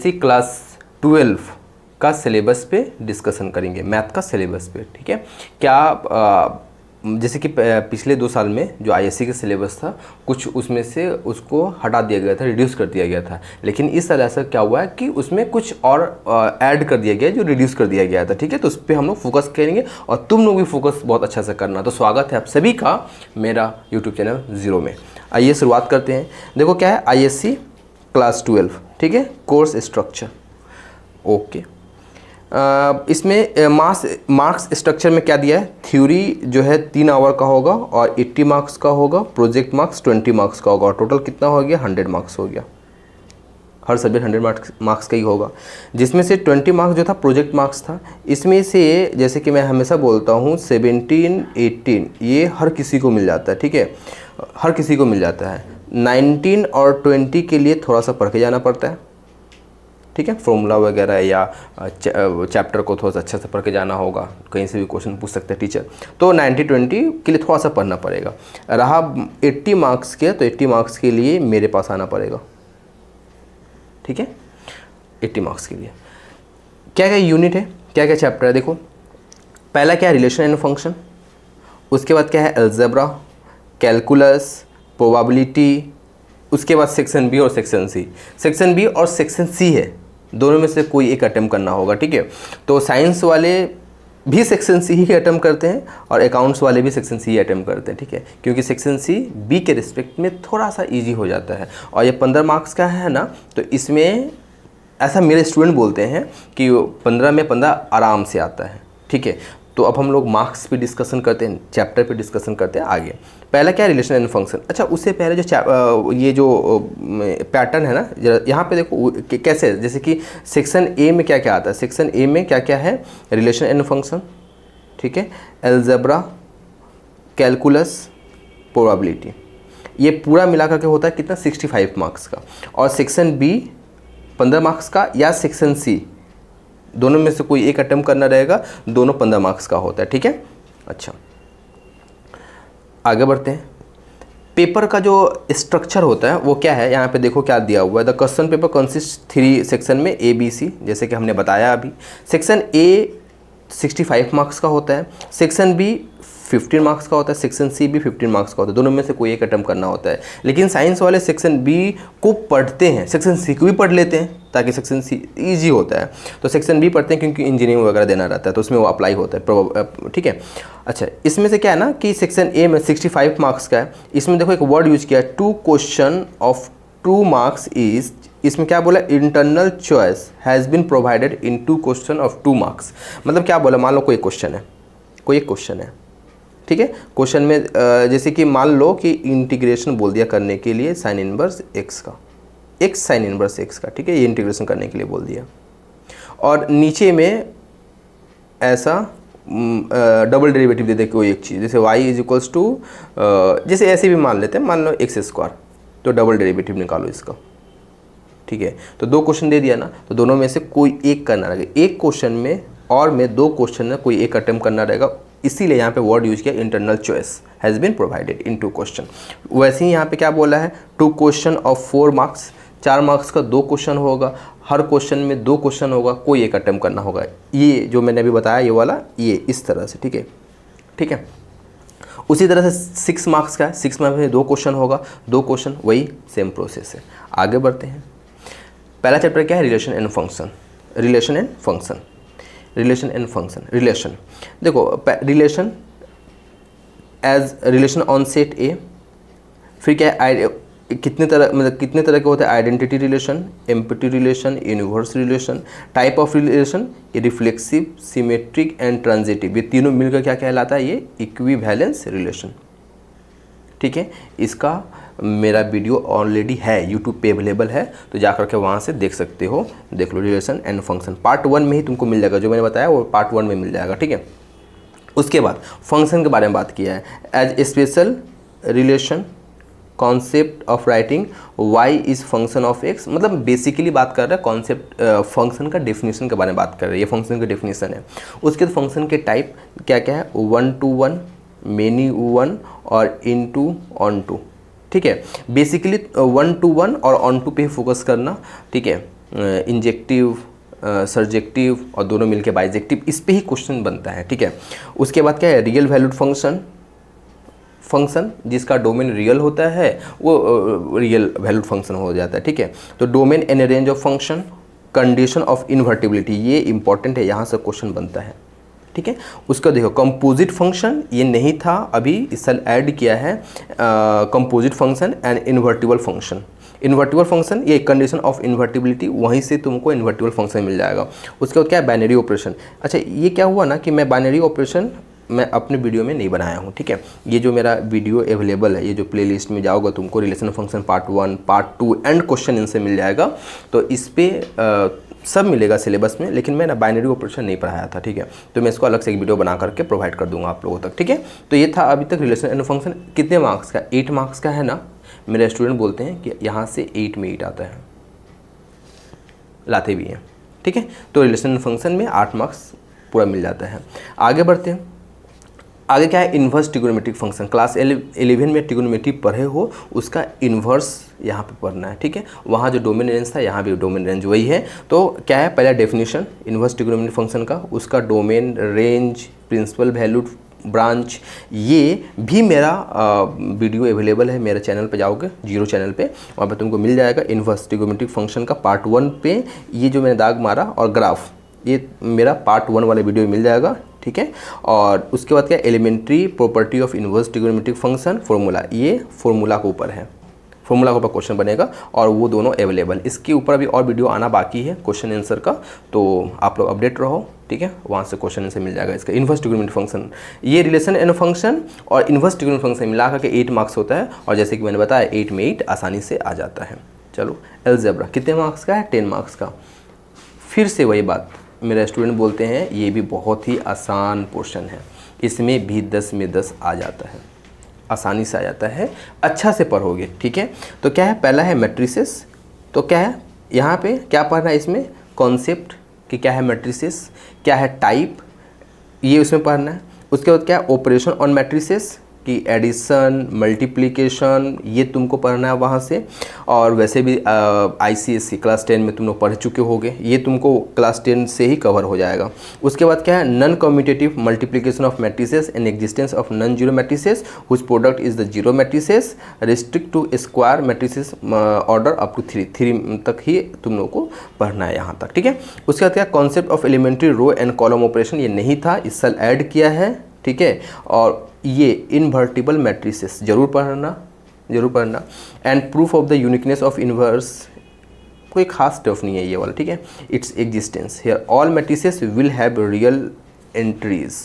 इसी क्लास 12 का सिलेबस पे डिस्कशन करेंगे, मैथ का सिलेबस पे। ठीक है, क्या जैसे कि पिछले 2 साल में जो आईएससी का सिलेबस था, कुछ उसमें से उसको हटा दिया गया था, रिड्यूस कर दिया गया था। लेकिन इस साल ऐसा क्या हुआ है कि उसमें कुछ और ऐड कर दिया गया जो रिड्यूस कर दिया गया था। ठीक है, तो उस पर हम लोग फोकस करेंगे और तुम लोग भी फोकस बहुत अच्छा से करना। तो स्वागत है आप सभी का मेरा यूट्यूब चैनल ज़ीरो में। आइए शुरुआत करते हैं। देखो क्या है, आईएससी क्लास 12, ठीक है, कोर्स स्ट्रक्चर। ओके, इसमें मार्क्स स्ट्रक्चर में क्या दिया है, थ्योरी जो है 3 आवर का होगा और 80 मार्क्स का होगा, प्रोजेक्ट मार्क्स 20 मार्क्स का होगा और टोटल कितना हो गया, 100 मार्क्स हो गया। हर सब्जेक्ट 100 मार्क्स का ही होगा, जिसमें से 20 मार्क्स जो था प्रोजेक्ट मार्क्स था। इसमें से जैसे कि मैं हमेशा बोलता हूँ 17, 18 ये हर किसी को मिल जाता है। ठीक है, हर किसी को मिल जाता है। 19 और 20 के लिए थोड़ा सा पढ़ के जाना पड़ता है। ठीक है, फॉर्मूला वगैरह या चैप्टर को थोड़ा सा अच्छा से पढ़ के जाना होगा, कहीं से भी क्वेश्चन पूछ सकते हैं टीचर। तो 90-20 के लिए थोड़ा सा पढ़ना पड़ेगा। रहा 80 मार्क्स के, तो 80 मार्क्स के लिए मेरे पास आना पड़ेगा। ठीक है, 80 मार्क्स के लिए क्या क्या यूनिट है, क्या क्या चैप्टर है। देखो, पहला क्या है, रिलेशन एंड फंक्शन। उसके बाद क्या है, अलजेब्रा, कैलकुलस, प्रोबेबिलिटी। उसके बाद सेक्शन बी और सेक्शन सी। सेक्शन बी और सेक्शन सी है, दोनों में से कोई एक अटेम्प्ट करना होगा। ठीक है, तो साइंस वाले भी सेक्शन सी ही अटेम्प्ट करते हैं और अकाउंट्स वाले भी सेक्शन सी ही अटेम्प्ट करते हैं। ठीक है, क्योंकि सेक्शन सी बी के रिस्पेक्ट में थोड़ा सा इजी हो जाता है। और ये 15 मार्क्स का है ना, तो इसमें ऐसा मेरे स्टूडेंट बोलते हैं कि 15 में 15 आराम से आता है। ठीक है, तो अब हम लोग मार्क्स पे डिस्कशन करते हैं, चैप्टर पे डिस्कशन करते हैं आगे। पहला क्या है, रिलेशन एंड फंक्शन। अच्छा, उससे पहले जो ये जो पैटर्न है ना, यहाँ पे देखो कैसे, जैसे कि सेक्शन ए में क्या क्या आता है। सेक्शन ए में क्या क्या है, रिलेशन एंड फंक्शन, ठीक है, अलजेब्रा, कैलकुलस, प्रोबेबिलिटी। ये पूरा मिला करके होता है कितना, 65 मार्क्स का। और सेक्शन बी 15 मार्क्स का या सेक्शन सी, दोनों में से कोई एक अटेम्प्ट करना रहेगा, दोनों 15 मार्क्स का होता है। ठीक है, अच्छा आगे बढ़ते हैं। पेपर का जो स्ट्रक्चर होता है वो क्या है, यहाँ पे देखो क्या दिया हुआ है। The question paper consist 3 section में ए बी सी, जैसे कि हमने बताया अभी। सेक्शन ए 65 मार्क्स का होता है, सेक्शन बी 15 मार्क्स का होता है, सेक्शन सी भी 15 मार्क्स का होता है। दोनों में से कोई एक अटेम्प्ट करना होता है। लेकिन साइंस वाले सेक्शन बी को पढ़ते हैं, सेक्शन सी को भी पढ़ लेते हैं ताकि सेक्शन सी ईजी होता है। तो सेक्शन बी पढ़ते हैं क्योंकि इंजीनियरिंग वगैरह देना रहता है, तो उसमें वो अप्लाई होता है। ठीक है, अच्छा इसमें से क्या है ना कि सेक्शन ए में 65 मार्क्स का है। इसमें देखो एक वर्ड यूज किया है, 2 क्वेश्चन ऑफ 2 मार्क्स इज, इसमें क्या बोला, internal choice has been provided in 2 question of 2 marks. मतलब क्या बोला, मान लो कोई क्वेश्चन है, कोई एक क्वेश्चन है। ठीक है, क्वेश्चन में जैसे कि मान लो कि इंटीग्रेशन बोल दिया करने के लिए साइन इनवर्स एक्स का, एक्स साइन इनवर्स एक्स का। ठीक है, ये इंटीग्रेशन करने के लिए बोल दिया। और नीचे में ऐसा डबल डेरिवेटिव दे दे कोई एक चीज़, जैसे y इज इक्वल्स टू, जैसे ऐसे भी मान लेते हैं, मान लो एक्स स्क्वायर, तो डबल डेरिवेटिव निकालो इसका। ठीक है, तो 2 क्वेश्चन दे दिया ना, तो दोनों में से कोई एक करना रहेगा। एक क्वेश्चन में और में 2 क्वेश्चन में कोई एक अटेम्प्ट करना रहेगा, इसीलिए यहाँ पे वर्ड यूज किया internal choice has been provided in 2 question. वैसे ही यहाँ पे क्या बोला है, 2 क्वेश्चन ऑफ 4 मार्क्स, 4 मार्क्स का 2 क्वेश्चन होगा, हर क्वेश्चन में 2 क्वेश्चन होगा, कोई एक अटेम्प्ट करना होगा। ये जो मैंने अभी बताया ये वाला, ये इस तरह से। ठीक है, ठीक है, उसी तरह से 6 मार्क्स का है, 6 मार्क्स में 2 क्वेश्चन होगा, 2 क्वेश्चन, वही सेम प्रोसेस है। आगे बढ़ते हैं। पहला चैप्टर क्या है, relation and function. Relation and function, relation and function. Relation देखो, relation as relation on set A, फिर क्या है, कितने तरह, मतलब कितने तरह के होते हैं, identity relation, empty relation, universe relation, type of relation, reflexive, symmetric and transitive. ये तीनों मिलकर क्या कहलाता है, ये इक्विवेलेंस रिलेशन। ठीक है, इसका मेरा वीडियो ऑलरेडी है, यूट्यूब पे अवेलेबल है, तो जा करके वहाँ से देख सकते हो। देख लो, रिलेशन एंड फंक्शन पार्ट 1 में ही तुमको मिल जाएगा, जो मैंने बताया वो पार्ट 1 में मिल जाएगा। ठीक है, उसके बाद फंक्शन के बारे में बात किया है, as special relation concept of writing y is function of x। मतलब बेसिकली बात कर रहा है कॉन्सेप्ट, फंक्शन का डेफिनेशन के बारे में बात कर रहे हैं, ये फंक्शन का डेफिनेशन है। उसके बाद फंक्शन के टाइप क्या क्या है, 1 to 1, मेनी 1 और इनटू ऑन टू। ठीक है, बेसिकली 1 to 1 और ऑन टू पे फोकस करना। ठीक है, इंजेक्टिव, सर्जेक्टिव और दोनों मिलके बाइजेक्टिव, इस पे ही क्वेश्चन बनता है, ठीक है। उसके बाद क्या है, रियल वैल्यूड फंक्शन जिसका डोमेन रियल होता है वो रियल वैल्यूड फंक्शन हो जाता है, ठीक है। तो domain and range of function, condition of invertibility, ये इंपॉर्टेंट है, यहाँ से क्वेश्चन बनता है, ठीक है। उसका देखो कंपोजिट फंक्शन, ये नहीं था अभी, इस साल ऐड किया है composite function and invertible function. Invertible function ये कंडीशन ऑफ इन्वर्टिबिलिटी, वहीं से तुमको इन्वर्टिबल फंक्शन मिल जाएगा। उसके बाद क्या है, बाइनरी ऑपरेशन। अच्छा ये क्या हुआ ना कि मैं बाइनरी ऑपरेशन मैं अपने वीडियो में नहीं बनाया हूँ, ठीक है। ये जो मेरा वीडियो अवेलेबल है, ये जो प्लेलिस्ट में जाओगे तुमको relation function part 1, part 2 and question इनसे मिल जाएगा। तो इस पर सब मिलेगा सिलेबस में, लेकिन मैं ना बाइनरी ऑपरेशन नहीं पढ़ाया था, ठीक है। तो मैं इसको अलग से एक वीडियो बना करके प्रोवाइड कर दूंगा आप लोगों तक, ठीक है। तो ये था अभी तक रिलेशन एंड फंक्शन। कितने मार्क्स का, 8 मार्क्स का है ना। मेरे स्टूडेंट बोलते हैं कि यहाँ से 8 में 8 आता है, लाते भी हैं, ठीक है। तो रिलेशन एंड फंक्शन में 8 मार्क्स पूरा मिल जाता है। आगे बढ़ते हैं। आगे क्या है, इन्वर्स ट्रिगोनोमेट्रिक फंक्शन। क्लास 11 में ट्रिगोनोमेट्री पढ़े हो, उसका इन्वर्स यहाँ पे पढ़ना है, ठीक है। वहाँ जो डोमेन रेंज था, यहाँ भी डोमेन रेंज वही है। तो क्या है, पहला डेफिनेशन इन्वर्स ट्रिगोनोमेट्रिक फंक्शन का, उसका domain, range, principal valued, branch, ये भी मेरा वीडियो अवेलेबल है मेरे चैनल पे, जाओगे जीरो चैनल पे, वहाँ पे तुमको मिल जाएगा इन्वर्स ट्रिगोनोमेट्रिक फंक्शन का पार्ट 1 पे ये जो मैंने दाग मारा और ग्राफ, ये मेरा पार्ट 1 वाले वीडियो मिल जाएगा, ठीक है। और उसके बाद क्या, elementary property of inverse trigonometric function formula, ये फॉर्मूला के ऊपर है, फॉर्मूला के ऊपर क्वेश्चन बनेगा और वो दोनों अवेलेबल। इसके ऊपर अभी और वीडियो आना बाकी है क्वेश्चन आंसर का, तो आप लोग अपडेट रहो, ठीक है। वहाँ से क्वेश्चन आंसर मिल जाएगा इसका। इन्वर्स ट्रिगोनोमेट्रिक फंक्शन, ये रिलेशन एंड फंक्शन और इन्वर्स ट्रिगोनोमेट्रिक फंक्शन मिला करके 8 मार्क्स होता है, और जैसे कि मैंने बताया 8 में 8 आसानी से आ जाता है। चलो अलजेब्रा कितने मार्क्स का है, 10 मार्क्स का। फिर से वही बात, मेरे स्टूडेंट बोलते हैं ये भी बहुत ही आसान पोर्शन है, इसमें भी 10 में 10 आ जाता है, आसानी से आ जाता है, अच्छा से पढ़ोगे, ठीक है। तो क्या है, पहला है मैट्रिसेस। तो क्या है यहाँ पे क्या पढ़ना है, इसमें कॉन्सेप्ट कि क्या है मैट्रिसेस, क्या है टाइप, ये उसमें पढ़ना है। उसके बाद क्या है, ऑपरेशन ऑन मैट्रिसेस कि एडिशन, मल्टीप्लिकेशन, ये तुमको पढ़ना है वहाँ से। और वैसे भी ICSE क्लास 10 में तुम लोग पढ़ चुके होगे, ये तुमको क्लास 10 से ही कवर हो जाएगा। उसके बाद क्या है, non commutative multiplication of matrices and existence of non zero matrices whose product is the zero matrices, restrict to square matrices order up to 3 तक ही तुम लोग को पढ़ना है यहाँ तक, ठीक है। उसके बाद क्या, concept of elementary row and column operation, ये नहीं था, इस साल ऐड किया है, ठीक है। और ये इन्वर्टिबल मैट्रिसेस जरूर पढ़ना and proof of the uniqueness of inverse, कोई खास टफ नहीं है ये वाला, ठीक है। Its existence here all matrices will have real entries,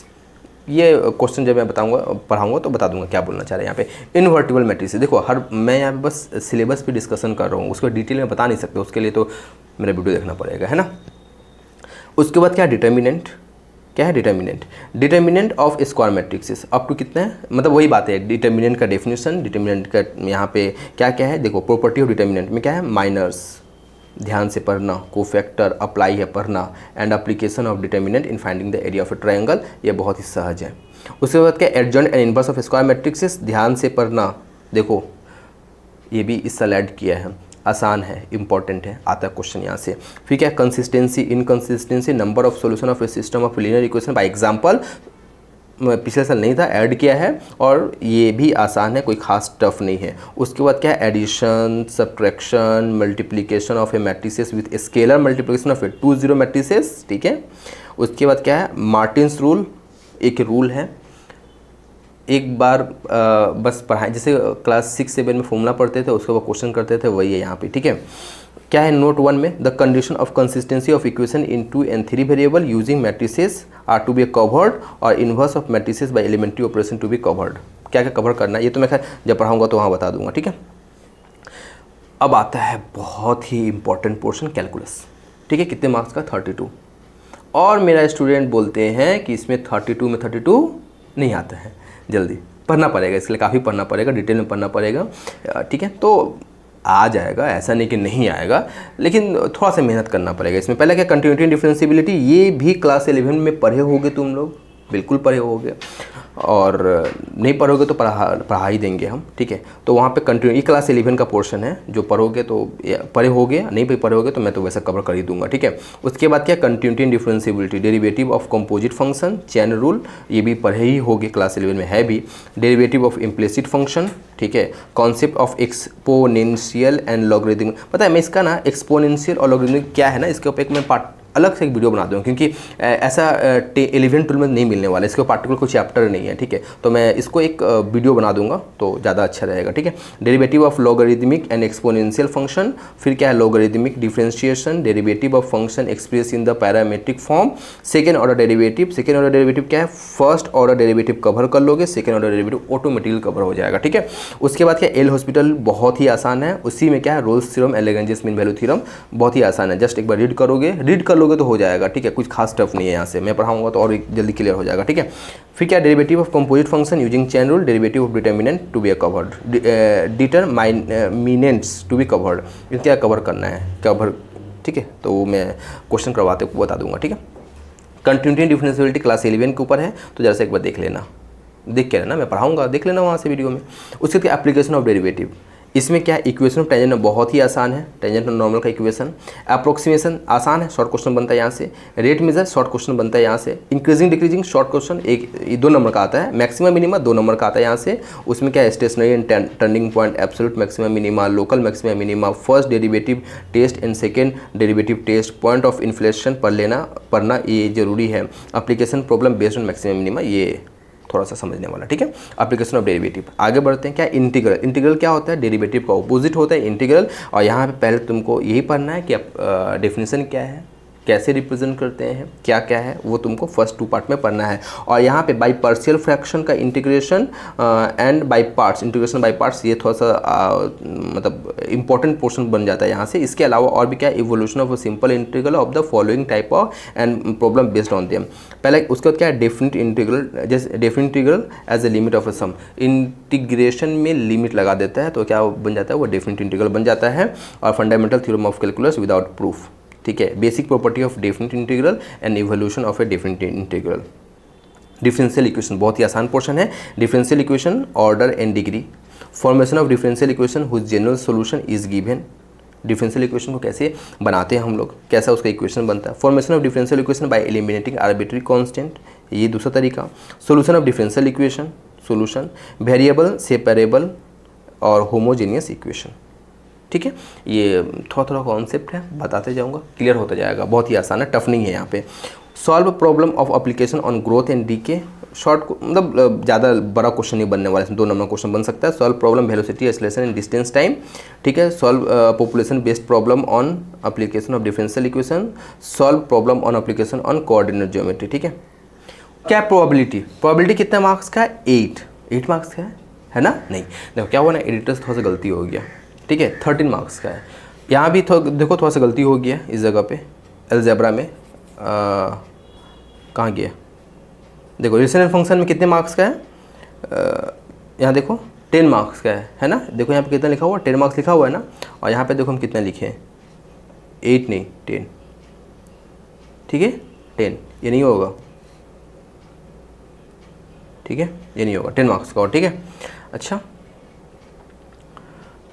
ये क्वेश्चन जब मैं पढ़ाऊंगा तो बता दूंगा क्या बोलना चाह रहे हैं यहाँ पे। इन्वर्टिबल मैट्रिसेस, देखो मैं यहाँ पे बस सिलेबस पे डिस्कशन कर रहा हूँ, उसको डिटेल में बता नहीं सकते, उसके लिए तो मेरा वीडियो देखना पड़ेगा, है ना। उसके बाद क्या, डिटर्मिनेंट, क्या है determinant of square matrices up to कितना है, मतलब वही बात है, डिटर्मिनेंट का डेफिनेशन, डिटर्मिनेंट का यहाँ पे क्या क्या है, देखो प्रॉपर्टी ऑफ डिटर्मिनेंट में क्या है, माइनर्स, ध्यान से पढ़ना, कोफैक्टर अप्लाई है पढ़ना, and application of determinant in finding the area of A triangle, ये बहुत ही सहज है। उसके बाद क्या, adjoint and inverse of square matrixes, ध्यान से पढ़ना, देखो ये भी इस साल ऐड किया है, आसान है, इंपॉर्टेंट है, आता है क्वेश्चन यहाँ से। फिर क्या, consistency, inconsistency, number of solution of A system of linear equation by example, पिछले साल नहीं था, ऐड किया है, और ये भी आसान है, कोई खास टफ नहीं है। उसके बाद क्या है, addition, subtraction, multiplication of a matrices with scalar multiplication of a 2 zero matrices, ठीक है। उसके बाद क्या है, मार्टिन्स रूल, एक रूल है, एक बार बस पढ़ाएं, जैसे क्लास 6-7 में फॉर्मूला पढ़ते थे उसके बाद क्वेश्चन करते थे, वही है यहाँ पे, ठीक है। क्या है, नोट 1 में, the condition of consistency of equation in 2 and 3 variable using matrices are to be covered और inverse of matrices by elementary operation to be covered, क्या क्या कवर करना है ये तो मैं खैर जब पढ़ाऊँगा तो वहाँ बता दूंगा, ठीक है। अब आता है बहुत ही इंपॉर्टेंट पोर्शन, कैलकुलस, ठीक है। कितने मार्क्स का, 32। और मेरा स्टूडेंट बोलते हैं कि इसमें 32 में 32 नहीं आता है, जल्दी पढ़ना पड़ेगा, इसके लिए काफ़ी पढ़ना पड़ेगा, डिटेल में पढ़ना पड़ेगा, ठीक है। तो आ जाएगा, ऐसा नहीं कि नहीं आएगा, लेकिन थोड़ा सा मेहनत करना पड़ेगा इसमें। पहले क्या, कंटिन्यूटी एंड डिफरेंशिएबिलिटी, ये भी क्लास 11 में पढ़े होगे तुम लोग, बिल्कुल पढ़े होगे। और नहीं पढ़ोगे तो पढ़ा ही देंगे हम, ठीक है। तो वहाँ पे कंटिन्यू, ये क्लास 11 का पोर्शन है, जो पढ़ोगे तो पढ़े होगे, नहीं भी पढ़े होगे तो मैं तो वैसा कवर कर ही दूंगा, ठीक है। उसके बाद क्या, continuity and differentiability, derivative of composite function, chain rule, ये भी पढ़े ही होगे, क्लास 11 में है भी। डेरिवेटिव ऑफ इम्प्लिसिट फंक्शन, ठीक है। Concept of exponential and logarithmic, पता है मैं इसका ना एक्सपोनेंशियल और लॉगरिथमिक क्या है ना, इसके ऊपर एक मैं पार्ट अलग से एक वीडियो बना दूँ, क्योंकि ऐसा 11 12 में नहीं मिलने वाला, इसके पार्टिकुलर कोई चैप्टर नहीं है, ठीक है। तो मैं इसको एक वीडियो बना दूंगा तो ज़्यादा अच्छा रहेगा, ठीक है। Derivative of logarithmic and exponential function, फिर क्या है, logarithmic differentiation, derivative of function express in the parametric form, second order derivative. Second order derivative क्या है, फर्स्ट ऑर्डर डेरिवेटिव कवर कर लोगे, second order derivative automatically cover हो जाएगा, ठीक है। उसके बाद क्या, एल हॉस्पिटल, बहुत ही आसान है, उसी में क्या है, Rolle's theorem, Lagrange's mean value theorem, बहुत ही आसान है, जस्ट एक बार रीड कर लोगे तो हो जाएगा, ठीक है। कुछ खास टफ नहीं है, यहाँ से मैं पढ़ाऊंगा तो और जल्दी क्लियर हो जाएगा, ठीक है। फिर क्या, derivative of composite function using chain rule, derivative of determinant to be covered, determinants to be covered, क्या कवर करना है, कवर, ठीक है। तो मैं क्वेश्चन करवाते बता दूंगा, ठीक है। कंटिन्यूटी एंड डिफरेंशिएबिलिटी क्लास 11 के ऊपर है, तो जरा से एक बार देख लेना, देख के लेना, मैं पढ़ाऊंगा, देख लेना वहाँ से वीडियो में। उसके बाद एप्लीकेशन ऑफ डेरिवेटिव, इसमें क्या है, इक्वेशन ऑफ टेंजेंट बहुत ही आसान है, टेंजेंट और नॉर्मल का इक्वेशन। अप्रोक्सीमेशन आसान है, शॉर्ट क्वेश्चन बनता है यहाँ से। रेट मेजर, शॉर्ट क्वेश्चन बनता है यहाँ से। इंक्रीजिंग डिक्रीजिंग, शॉर्ट क्वेश्चन एक 2 नंबर का आता है। मैक्सिमम मिनिमा 2 नंबर का आता है यहाँ से। उसमें क्या है, stationary and turning point, absolute maximum minima, local maximum minima, first derivative test and second derivative test, point of inflection पढ़ना ये जरूरी है। Application problem based on maximum minima, ये थोड़ा सा समझने वाला, ठीक है। एप्लीकेशन ऑफ डेरिवेटिव, आगे बढ़ते हैं। क्या, इंटीग्रल। इंटीग्रल क्या होता है, डेरिवेटिव का ऑपोजिट होता है इंटीग्रल। और यहाँ पे पहले तुमको यही पढ़ना है कि डेफिनेशन क्या है, कैसे रिप्रेजेंट करते हैं, क्या क्या है, वो तुमको फर्स्ट 2 पार्ट में पढ़ना है। और यहाँ पे बाई पार्शियल फ्रैक्शन का integration and by parts, integration by parts, ये थोड़ा सा मतलब इंपॉर्टेंट पोर्शन बन जाता है यहाँ से। इसके अलावा और भी क्या, evolution of a simple integral of the following type of and problem based on them. पहले उसके बाद क्या है, डेफिनिट इंटीग्रल, जैसे definite integral as a limit of a sum, integration में लिमिट लगा देता है तो क्या बन जाता है, वो डेफिनिट इंटीग्रल बन जाता है। और fundamental theorem of calculus without proof, ठीक है। Basic property of definite integral and evolution of a definite integral. Differential equation बहुत ही आसान पोर्शन है। Differential equation, order and degree, formation of differential equation whose general solution is given. Differential equation को कैसे बनाते हैं हम लोग, कैसा उसका इक्वेशन बनता है। Formation of differential equation by eliminating arbitrary constant, ये दूसरा तरीका। Solution of differential equation, solution, variable, separable और होमोजेनियस इक्वेशन, ठीक है। ये थोड़ा थोड़ा कॉन्सेप्ट है, बताते जाऊंगा, क्लियर होता जाएगा, बहुत ही आसान है, टफ नहीं है यहाँ पे। Solve problem of application on growth and decay, short मतलब ज़्यादा बड़ा क्वेश्चन नहीं बनने वाला, इसमें 2 नंबर क्वेश्चन बन सकता है। Solve problem velocity acceleration and distance time, ठीक है। Solve population based problem on application of differential equation, solve problem on application on coordinate geometry, ठीक है। क्या प्रोबेबिलिटी, प्रोबेबिलिटी कितने मार्क्स का है, 8 मार्क्स का है ना। नहीं देखो क्या हुआ ना, एडिटर्स थोड़ा सा गलती हो गया, ठीक है, 13 मार्क्स का है। यहाँ भी देखो थोड़ा सा गलती हो गया इस जगह पे, अलजेब्रा में कहाँ गया, देखो रेशनल फंक्शन में कितने मार्क्स का है, यहाँ देखो 10 मार्क्स का है ना। देखो यहाँ पे कितना लिखा हुआ, 10 मार्क्स लिखा हुआ है ना। और यहाँ पे देखो हम कितना लिखे हैं, 8 नहीं 10, ठीक है 10, ये नहीं होगा, ठीक है, ये नहीं होगा 10 मार्क्स का, और ठीक है। अच्छा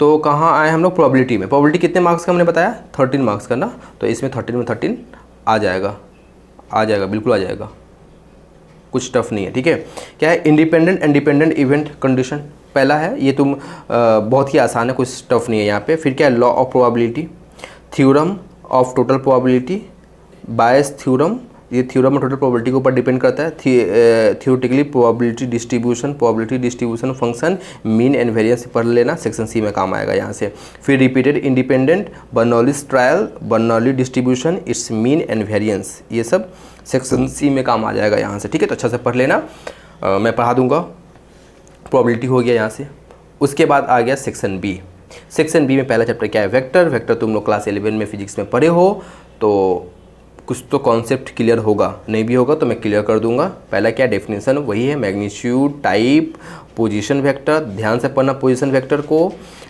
तो कहाँ आए हम लोग, प्रोबेबिलिटी में। प्रोबेबिलिटी कितने मार्क्स का हमने बताया, 13 मार्क्स का ना। तो इसमें 13 में 13 आ जाएगा, बिल्कुल आ जाएगा, कुछ टफ नहीं है, ठीक है। क्या है, independent and dependent event condition, पहला है ये तुम बहुत ही आसान है, कुछ टफ नहीं है यहाँ पे। फिर क्या है, law of probability, theorem of total probability, bias theorem, ये थ्योरम टोटल प्रोबेबिलिटी के ऊपर डिपेंड करता है। Theoretically probability distribution function, mean and variance पढ़ लेना, सेक्शन सी में काम आएगा यहाँ से। फिर repeated independent, Bernoulli's trial, Bernoulli distribution, it's mean and variance, ये सब सेक्शन सी में काम आ जाएगा यहाँ से, ठीक है। तो अच्छा से पढ़ लेना, मैं पढ़ा दूंगा। प्रोबेबिलिटी हो गया यहाँ से। उसके बाद आ गया सेक्शन बी। सेक्शन बी में पहला चैप्टर क्या है, वेक्टर। वेक्टर तुम लोग क्लास 11 में फिजिक्स में पढ़े हो, तो कुछ तो कॉन्सेप्ट क्लियर होगा, नहीं भी होगा तो मैं क्लियर कर दूंगा। पहला क्या डेफिनेशन, वही है मैग्नीट्यूड, टाइप, पोजीशन वेक्टर, ध्यान से पढ़ना पोजीशन वेक्टर को,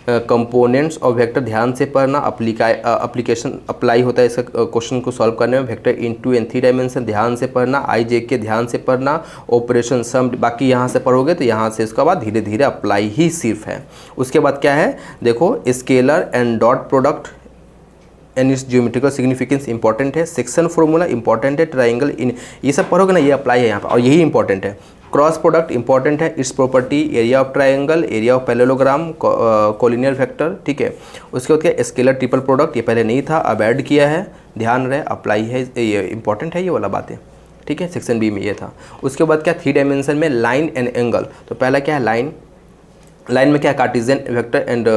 कंपोनेंट्स ऑफ वेक्टर ध्यान से पढ़ना, अप्लीकेशन अप्लाई होता है इसका क्वेश्चन को सॉल्व करने में, वेक्टर इन 2 and 3 डायमेंशन ध्यान से पढ़ना, आई जे के ध्यान से पढ़ना, ऑपरेशन सम बाकी यहाँ से पढ़ोगे तो यहाँ से इसके बाद धीरे धीरे अप्लाई ही सिर्फ है। उसके बाद क्या है देखो, scalar and dot product and it's geometrical significance important है, सेक्शन फॉर्मूला इंपॉर्टेंट है, ट्राइंगल इन ये सब पढ़ोगे ना, ये अप्लाई है यहाँ पर और यही इंपॉर्टेंट है। क्रॉस प्रोडक्ट इंपॉर्टेंट है, it's property, area of triangle, area of parallelogram, collinear factor, ठीक है। उसके बाद क्या, स्केलर ट्रिपल प्रोडक्ट, ये पहले नहीं था अब ऐड किया है, ध्यान रहे अप्लाई है, ये इंपॉर्टेंट है ये वाला बातें, ठीक है। सेक्शन बी में ये था। उसके बाद क्या, 3 डायमेंशन में लाइन एंड एंगल, तो पहला क्या है लाइन, लाइन में क्या है Cartesian vector and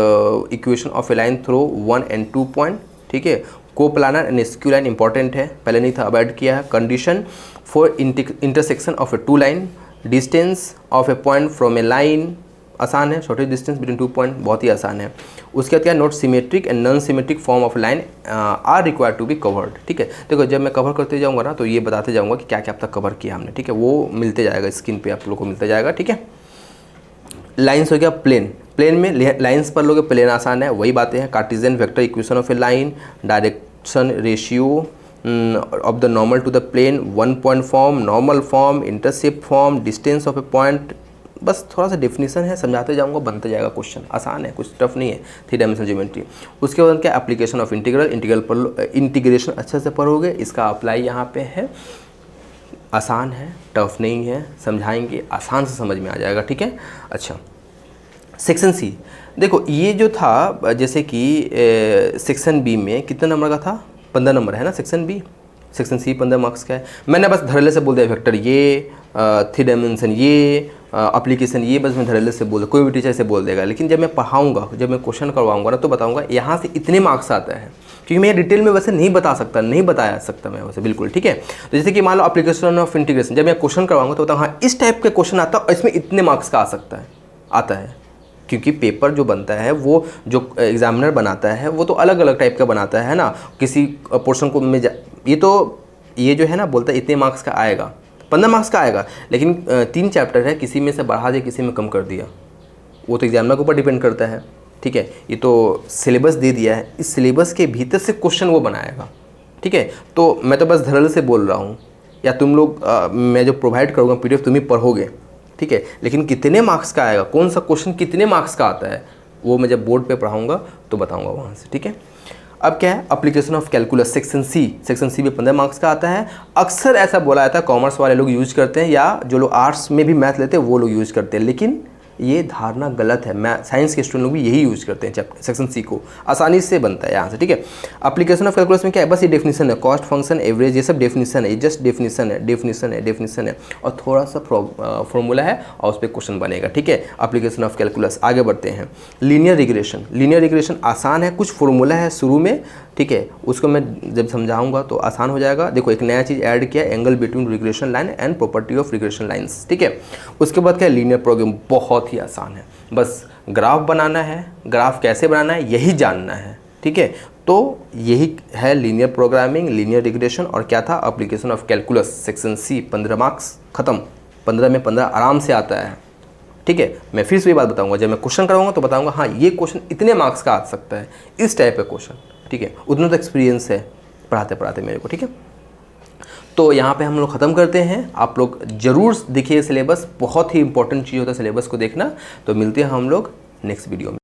equation of a line through 1 and 2 point, ठीक है। Coplanar and skew line important है, पहले नहीं था अब ऐड किया है। Condition for intersection of a 2 line, distance of a point from A line, आसान है, शॉर्टेज डिस्टेंस बिटवीन 2 पॉइंट बहुत ही आसान है। उसके बाद क्या, not symmetric and non symmetric form of line are required to be covered, ठीक है। देखो जब मैं कवर करते जाऊँगा ना तो ये बताते जाऊँगा कि क्या क्या अब तक कवर किया हमने, ठीक है, वो मिलते जाएगा स्क्रीन पे आप लोग को मिलता जाएगा, ठीक है। लाइन्स हो गया प्लेन, प्लेन में लाइन्स पर लोगे, प्लेन आसान है, वही बातें हैं, Cartesian vector equation of a line, direction ratio of the normal to the plane, 1 point form, normal form, intercept form, distance of a point, बस थोड़ा सा डेफिनेशन है, समझाते जाऊंगा बनते जाएगा क्वेश्चन, आसान है, कुछ टफ नहीं है, 3 डायमेंशनल ज्योमेट्री। उसके बाद क्या, एप्लीकेशन ऑफ इंटीग्रल, इंटीग्रल पर इंटीग्रेशन अच्छे से पढ़ोगे, इसका अप्लाई यहाँ पे है, आसान है, टफ नहीं है, समझाएंगे आसान से समझ में आ जाएगा, ठीक है। अच्छा सेक्शन सी, देखो ये जो था जैसे कि सेक्शन बी में कितने नंबर का था, 15 नंबर है ना section B, section C 15 marks का है। मैंने बस धड़ल्ले से बोल दिया वेक्टर ये, 3 डायमेंशन ये, एप्लीकेशन ये, बस मैं धड़ल्ले से बोल दिया, कोई भी टीचर से बोल देगा, लेकिन जब मैं पढ़ाऊँगा, जब मैं क्वेश्चन करवाऊँगा ना तो बताऊँगा यहाँ से इतने मार्क्स आता है, क्योंकि मैं डिटेल में वैसे नहीं बता सकता, नहीं बताया सकता मैं वैसे बिल्कुल, ठीक है। तो जैसे कि मान लो एप्लीकेशन ऑफ इंटीग्रेशन, जब मैं क्वेश्चन करवाऊँगा तो बताऊँ हाँ इस टाइप के क्वेश्चन आता है, इसमें इतने मार्क्स का आ सकता है, आता है, क्योंकि पेपर जो बनता है वो जो एग्जामिनर बनाता है वो तो अलग अलग टाइप का बनाता है ना, किसी पोर्शन को में ये जो है ना बोलता है इतने मार्क्स का आएगा, 15 मार्क्स का आएगा, लेकिन 3 चैप्टर है, किसी में से बढ़ा दिया किसी में कम कर दिया, वो तो एग्जामिनर के ऊपर डिपेंड करता है, ठीक है। ये तो सिलेबस दे दिया है, इस सिलेबस के भीतर से क्वेश्चन वो बनाएगा, ठीक है। तो मैं तो बस धड़ल्ले से बोल रहा हूँ, या तुम लोग मैं जो प्रोवाइड करूँगा PDF तुम ही पढ़ोगे, ठीक है, लेकिन कितने मार्क्स का आएगा, कौन सा क्वेश्चन कितने मार्क्स का आता है वो मैं जब बोर्ड पे पढ़ाऊँगा तो बताऊँगा वहाँ से, ठीक है। अब क्या है, application of calculus, section C में 15 मार्क्स का आता है। अक्सर ऐसा बोला जाता है कॉमर्स वाले लोग यूज करते हैं, या जो लोग आर्ट्स में भी मैथ लेते हैं वो लोग यूज करते हैं, लेकिन ये धारणा गलत है। मैं साइंस के स्टूडेंट लोग भी यही यूज करते हैं, चैप्टर सेक्शन सी को आसानी से बनता है यहाँ से, ठीक है। एप्लीकेशन ऑफ कैलकुलस में क्या है, बस ये डेफिनेशन है, कॉस्ट फंक्शन एवरेज, ये सब डेफिनेशन है, ये जस्ट डेफिनेशन है और थोड़ा सा फॉर्मूला है और उस पर क्वेश्चन बनेगा, ठीक है। एप्लीकेशन ऑफ कैलकुलस, आगे बढ़ते हैं। लीनियर रिग्रेशन आसान है, कुछ फॉर्मूला है शुरू में, ठीक है, उसको मैं जब समझाऊंगा तो आसान हो जाएगा। देखो एक नया चीज़ ऐड किया, angle between regression line and property of regression lines, ठीक है। उसके बाद क्या, लीनियर प्रोग्राम बहुत ही आसान है, बस ग्राफ बनाना है, ग्राफ कैसे बनाना है यही जानना है, ठीक है। तो यही है लीनियर प्रोग्रामिंग, लीनियर रिग्रेशन और क्या था, application of calculus, section C, 15 marks खत्म, 15 में 15 आराम से आता है, ठीक है। मैं फिर से ये बात बताऊंगा, जब मैं क्वेश्चन कराऊंगा तो बताऊंगा हाँ ये क्वेश्चन इतने मार्क्स का आ सकता है, इस टाइप का क्वेश्चन, ठीक है। उतना तो एक्सपीरियंस है पढ़ाते पढ़ाते मेरे को, ठीक है। तो यहाँ पे हम लोग ख़त्म करते हैं, आप लोग ज़रूर देखिए सिलेबस, बहुत ही इंपॉर्टेंट चीज़ होता है सिलेबस को देखना। तो मिलते हैं हम लोग नेक्स्ट वीडियो में।